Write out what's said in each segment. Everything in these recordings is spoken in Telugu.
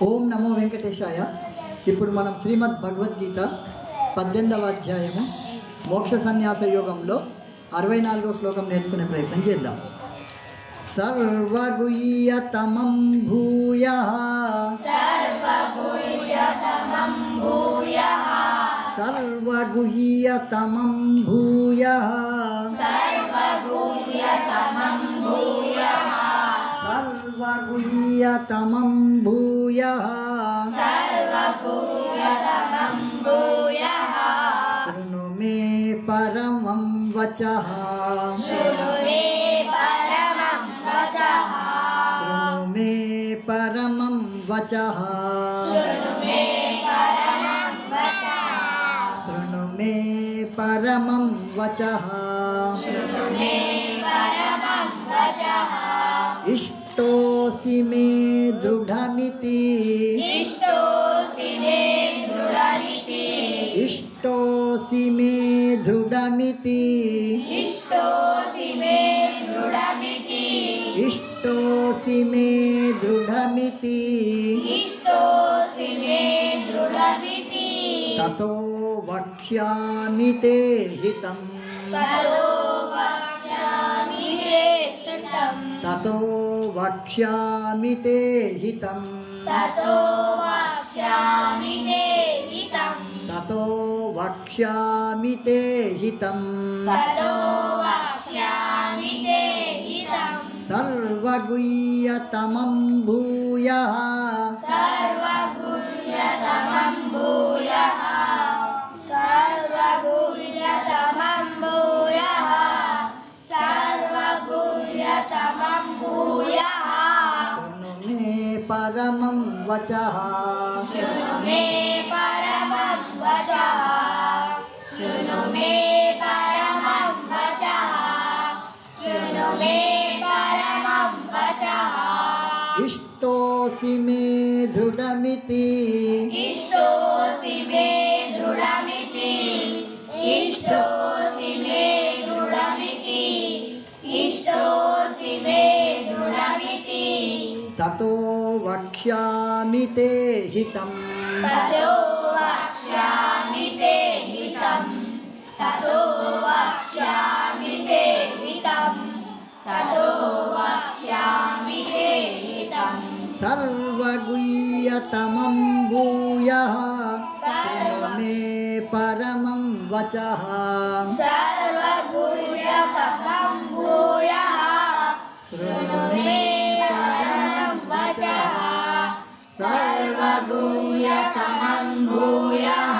ఓం నమో వెంకటేశాయ. ఇప్పుడు మనం శ్రీమద్ భగవద్గీత 18వ అధ్యాయము మోక్ష సన్యాస యోగంలో 64వ శ్లోకం నేర్చుకునే ప్రయత్నం చేద్దాం. సర్వగుహ్యతమం భూయః సర్వగుహ్యతమం భూయః సర్వగుహ్యతమం భూయః సర్వగుహ్యతమం భూయః సర్వగుహ్యతమం భూయః సర్వగుహ్యతమం భూయః శృణు మే పరమం వచః శృణు మే పరమం వచః శృణు మే పరమం వచః శృణు మే పరమం వచః శృణు మే పరమం వచః శృణు మే పరమం వచః ఇష్టోసి మే దృఢమితి ఇష్టోసి మే దృఢమితి ఇష్టోసి మే దృఢమితి ఇష్టోసి మే దృఢమితి ఇష్టోసి మే దృఢమితి ఇష్టోసి మే దృఢమితి తతో వక్ష్యామి తే హితం తతో వక్ష్యామి తే హితం తతో వక్ష్యామి తే హితం తతో వక్ష్యామి తే హితం తతో వక్ష్యామి తే హితం తతో వక్ష్యామి తే హితం సర్వగుహ్యతమం భూయః సర్వగుహ్యతమం భూయః సర్వగుహ్యతమం భూయః సర్వగుహ్యతమం భూయః శృణు మే పరమం వచః శృణు మే పరమం వచః శృణు మే పరమం వచః శృణు మే పరమం వచః ఇష్టోసి మే దృఢమితి ఇష్టోసి మే దృఢమితి ఇష్టోసి మే దృఢమితి ఇష్టోసి మే దృఢమితి తతో వక్ష్యామి తే హితం తతో వక్ష్యామి తే హితం తతో వక్ష్యామి తే హితం తతో వక్ష్యామి తే హితం సర్వగుహ్యతమం భూయః శృణు మే పరమం వచః సర్వగుహ్యతమం భూయః శృణు మే పరమం వచః సర్వగుహ్యతమం భూయః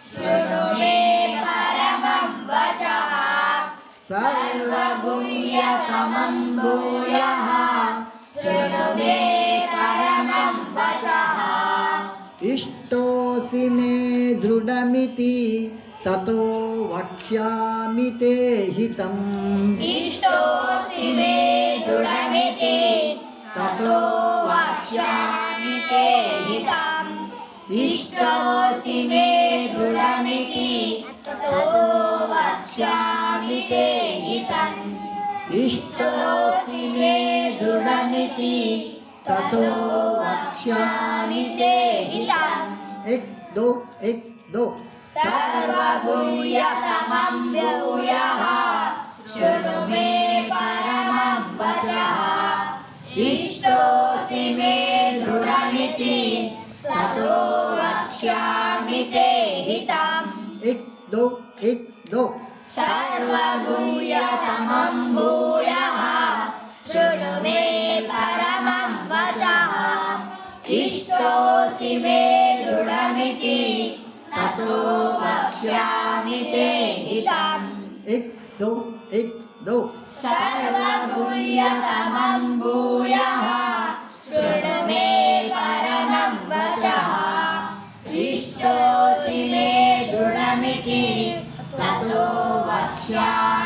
శృణు మే పరమం వచః సర్వగుహ్యతమం భూయః శృణు మే పరమం వచః ఇష్టోసి మే దృఢమితి తతో వక్ష్యామి తే హితం ఇష్టోసి మే దృఢమితి తతో వక్ష్యామి తే హితం ఇష్టోసి మే దృఢమితి తతో వక్ష్యామి తే హితం ఇష్టోసి మే దృఢమితి తతో వక్ష్యామి తే హితం ఎక్ దో సర్వగుహ్యతమం భూయః శృణు మే పరమం వచః ఇష్టోసి మే దృఢమితి తతో వక్ష్యామి తే హితం ఎక్ దో సర్వగుహ్యతమం భూయః శృణు మే పరమం వచః ఇష్టోసి మే దృఢమితి తతో వక్ష్యామి తే హితం ఎక్ దో సర్వగుహ్యతమం భూయః శృణు మే పరమం వచః ఇష్టోసి మే దృఢమితి తతో వక్ష్యామి